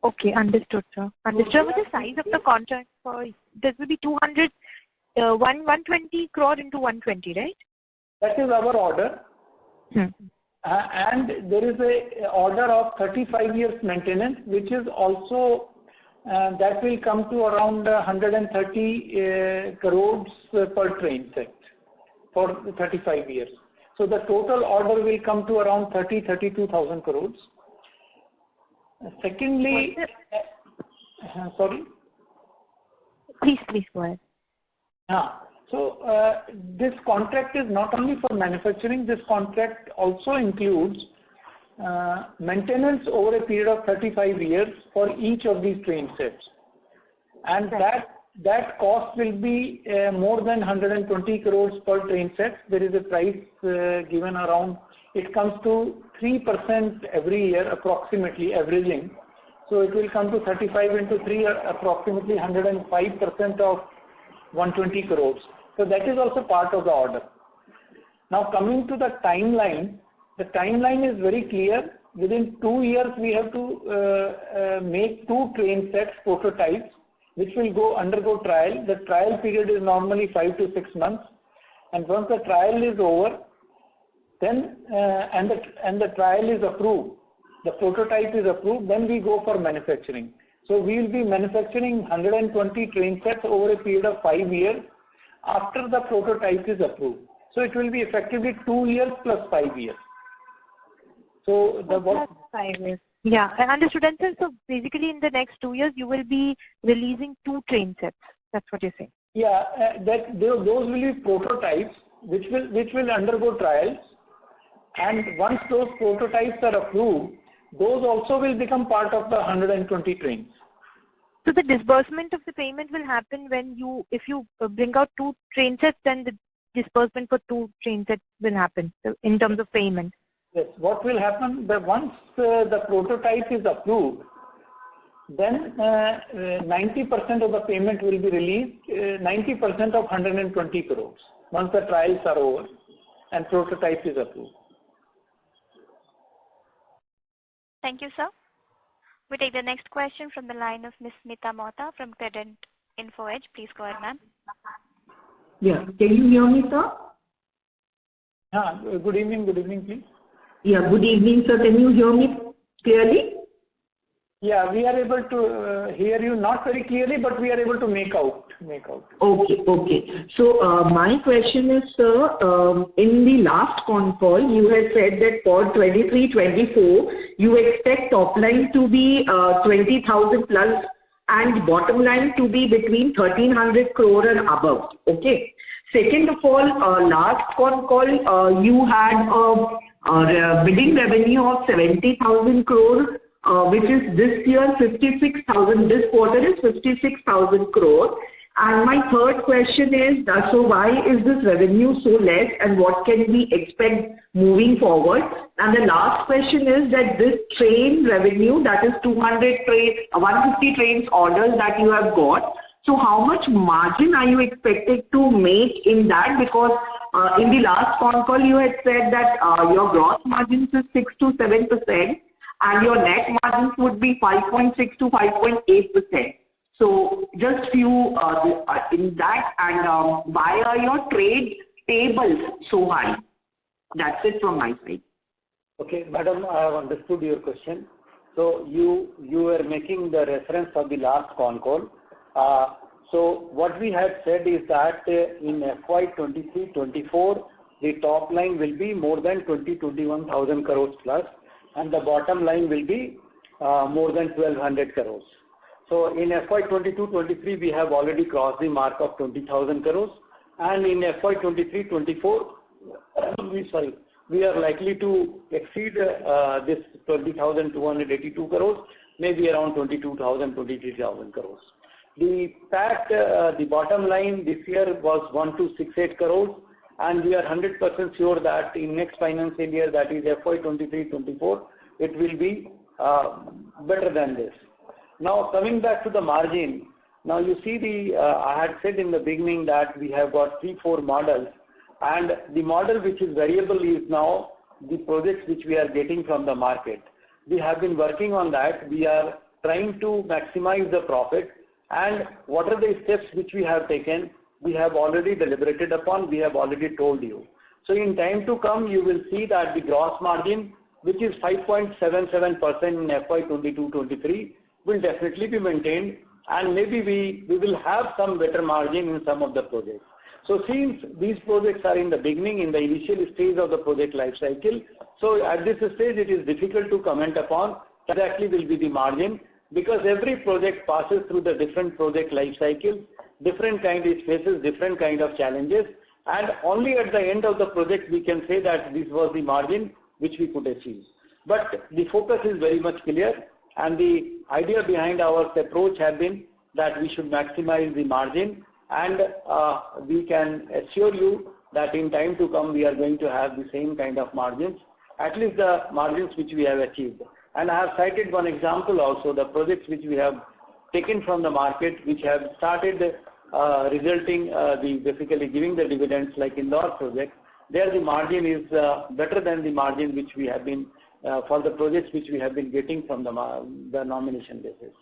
Okay, understood, sir. Understood. What is the size of the contract for this will be 120 crore into 120, right? That is our order. And there is a order of 35 years maintenance, which is also that will come to around 130 crores per train set for 35 years. So the total order will come to around 32,000 crores. Secondly, sorry. Please go ahead. So this contract is not only for manufacturing, this contract also includes maintenance over a period of 35 years for each of these train sets. And that cost will be more than 120 crores per train set. There is a price given around, it comes to 3% every year approximately, averaging. So it will come to 35 into 3, approximately 105% of 120 crores. So that is also part of the order. Now coming to the timeline is very clear. Within 2 years we have to make 2 train sets prototypes, which will undergo trial. The trial period is normally 5 to 6 months. And once the trial is over, then and the trial is approved, the prototype is approved, then we go for manufacturing. So we will be manufacturing 120 train sets over a period of 5 years after the prototype is approved. So it will be effectively 2 years plus 5 years. So the plus 5 years. Yeah, I understood. And so basically in the next 2 years you will be releasing 2 train sets. That's what you're saying. Yeah, those will be prototypes which will undergo trials. And once those prototypes are approved, those also will become part of the 120 trains. So the disbursement of the payment will happen when if you bring out 2 train sets, then the disbursement for 2 train sets will happen in terms of payment. Yes. What will happen? Once the prototype is approved, then 90% of the payment will be released, 90% of 120 crores, once the trials are over and prototype is approved. Thank you, sir. We take the next question from the line of Ms. Smita Mohta from Credent Info Edge. Please go ahead, ma'am. Yeah. Can you hear me, sir? Good evening, please. Yeah, good evening, sir. Can you hear me clearly? Yeah, we are able to hear you not very clearly, but we are able to make out. Okay. So my question is, sir, in the last con call, you had said that for 23-24, you expect top line to be 20,000 plus and bottom line to be between 1,300 crore and above. Okay. Second of all, last con call, you had a bidding revenue of 70,000 crore. Which is this year 56,000, this quarter is 56,000 crore. And my third question is, so why is this revenue so less and what can we expect moving forward? And the last question is that this train revenue, that is 150 trains orders that you have got, so how much margin are you expected to make in that? Because in the last con call you had said that your gross margins is 6 to 7%. And your net margins would be 5.6 to 5.8%. So just few in that, and why are your trade payables so high? That's it from my side. Okay, madam, I have understood your question. So you were making the reference of the last con call. So what we had said is that in FY23-24, the top line will be more than 21,000 crores plus. And the bottom line will be more than 1,200 crores. So in FY22-23, we have already crossed the mark of 20,000 crores. And in FY23-24, we are likely to exceed this 20,282 crores, maybe around 22,000, 23,000 crores. The PAT, the bottom line this year was 1,268 crores. And we are 100% sure that in next financial year, that is FY23-24, it will be better than this. Now coming back to the margin, now you see I had said in the beginning that we have got 3-4 models, and the model which is variable is now the projects which we are getting from the market. We have been working on that. We are trying to maximize the profit, and what are the steps which we have taken? We have already deliberated upon, we have already told you. So in time to come, you will see that the gross margin, which is 5.77% in FY22-23, will definitely be maintained, and maybe we will have some better margin in some of the projects. So since these projects are in the beginning, in the initial stage of the project life cycle, so at this stage it is difficult to comment upon exactly will be the margin, because every project passes through the different project life cycles, different kind of faces, different kind of challenges, and only at the end of the project we can say that this was the margin which we could achieve. But the focus is very much clear, and the idea behind our approach has been that we should maximize the margin, and we can assure you that in time to come we are going to have the same kind of margins, at least the margins which we have achieved. And I have cited one example also, the projects which we have taken from the market, which have started resulting, basically giving the dividends, like Indore project. There the margin is better than the margin which we have been, for the projects which we have been getting from the nomination basis.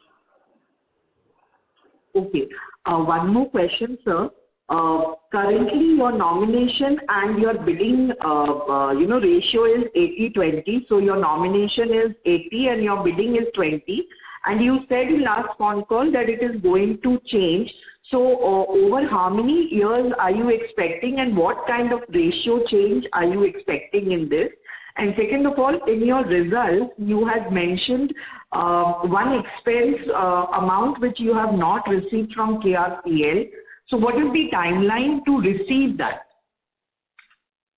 Okay. One more question, sir. Currently, your nomination and your bidding, ratio is 80-20. So your nomination is 80 and your bidding is 20. And you said in last phone call that it is going to change. So over how many years are you expecting, and what kind of ratio change are you expecting in this? And second of all, in your results, you had mentioned one expense amount which you have not received from KRPL. So what is the timeline to receive that?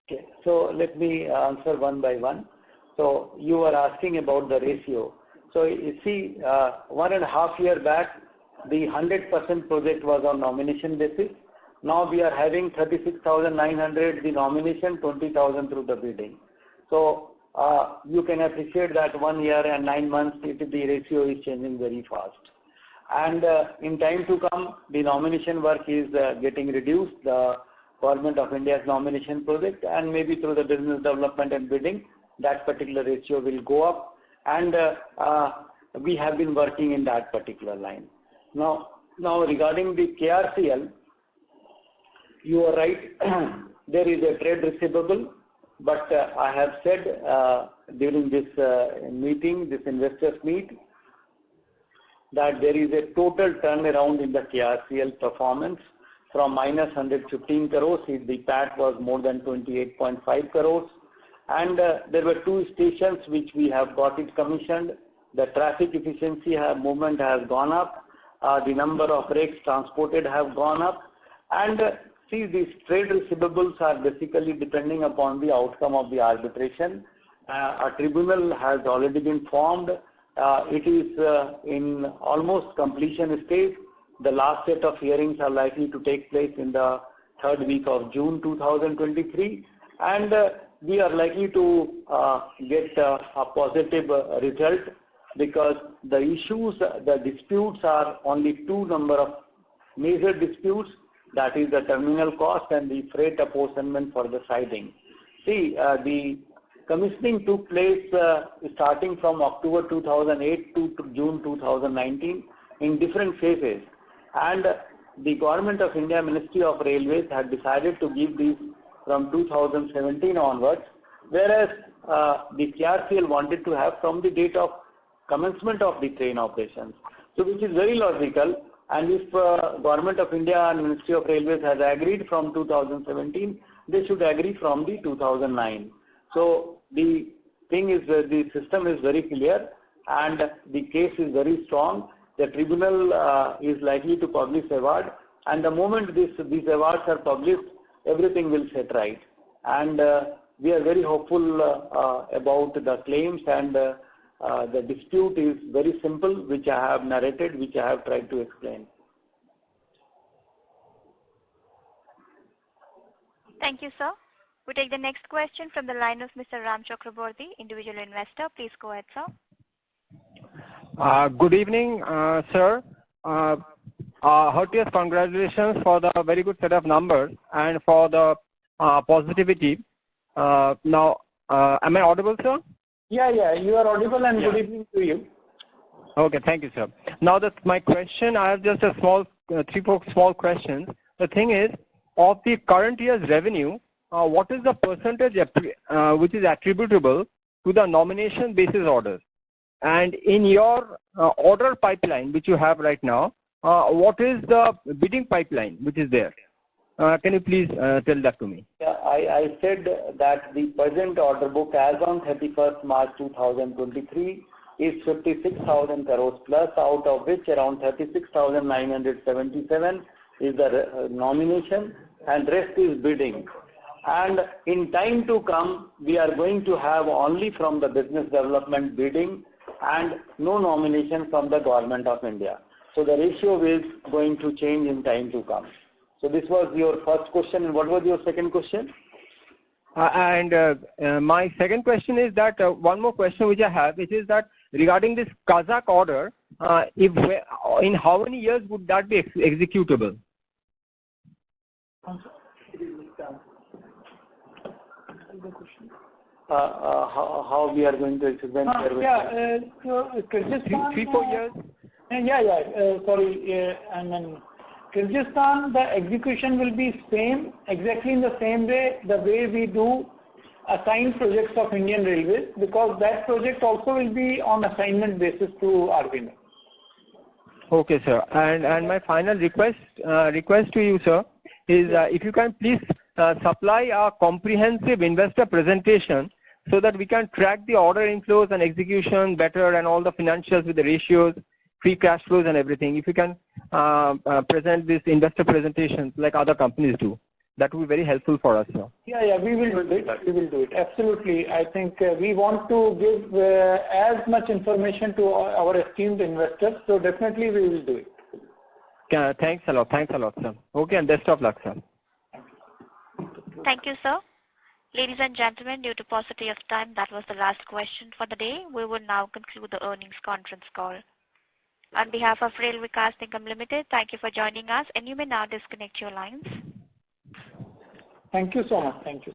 Okay, so let me answer one by one. So you were asking about the ratio. So you see, 1.5 years back, the 100% project was on nomination basis. Now we are having 36,900 the nomination, 20,000 through the bidding. So you can appreciate that 1 year and 9 months, the ratio is changing very fast. And in time to come, the nomination work is getting reduced, the Government of India's nomination project, and maybe through the business development and bidding, that particular ratio will go up. And we have been working in that particular line. Now regarding the KRCL, you are right, there is a trade receivable, but I have said during this meeting, this investors meet, that there is a total turnaround in the KRCL performance from minus 115 crores. The PAT was more than 28.5 crores. And there were 2 stations which we have got it commissioned. The traffic efficiency movement has gone up. The number of rakes transported have gone up. And see, these trade receivables are basically depending upon the outcome of the arbitration. A tribunal has already been formed. It is in almost completion stage. The last set of hearings are likely to take place in the 3rd week of June 2023. And we are likely to get a positive result, because the issues, the disputes are only 2 number of major disputes, that is the terminal cost and the freight apportionment for the siding. See, the commissioning took place starting from October 2008 to June 2019 in different phases, and the Government of India Ministry of Railways had decided to give these from 2017 onwards, whereas the KRCL wanted to have from the date of commencement of the train operations. So which is very logical, and if Government of India and Ministry of Railways has agreed from 2017, they should agree from the 2009. So the thing is, the system is very clear and the case is very strong. The tribunal is likely to publish award, and the moment these awards are published, everything will set right. And we are very hopeful about the claims, and the dispute is very simple, which I have narrated, which I have tried to explain. Thank you, sir. We take the next question from the line of Mr. Ram Chakraborty, individual investor. Please go ahead, sir. Good evening, sir. Heartiest congratulations for the very good set of numbers and for the positivity. Now, am I audible, sir? Yeah, you are audible, and good evening to you. Okay, thank you, sir. Now, my question, I have just a small, 3-4 small questions. The thing is, of the current year's revenue, what is the percentage which is attributable to the nomination basis orders? And in your order pipeline, which you have right now, what is the bidding pipeline which is there? Can you please tell that to me? Yeah, I said that the present order book as on 31st March 2023 is 56,000 crores plus, out of which around 36,977 is the nomination and rest is bidding. And in time to come, we are going to have only from the business development bidding and no nomination from the Government of India. So the ratio is going to change in time to come. So this was your first question. And what was your second question? My second question is that one more question which I have, which is that regarding this Kazakh order, in how many years would that be executable? How we are going to execute? Kyrgyzstan. 3-4 years. Kyrgyzstan, the execution will be exactly in the same way, the way we do assigned projects of Indian Railways, because that project also will be on assignment basis to RVNL. Okay, sir. And my final request to you, sir, is if you can please supply a comprehensive investor presentation so that we can track the order inflows and execution better and all the financials with the ratios, free cash flows and everything. If you can present this investor presentations like other companies do, that will be very helpful for us, sir. Yeah, we will do it. We will do it. Absolutely. I think we want to give as much information to our esteemed investors, so definitely we will do it. Thanks a lot, sir. Okay, and best of luck, sir. Thank you, sir. Ladies and gentlemen, due to paucity of time, that was the last question for the day. We will now conclude the earnings conference call. On behalf of Rail Vikas Nigam Limited, thank you for joining us, and you may now disconnect your lines. Thank you so much. Thank you.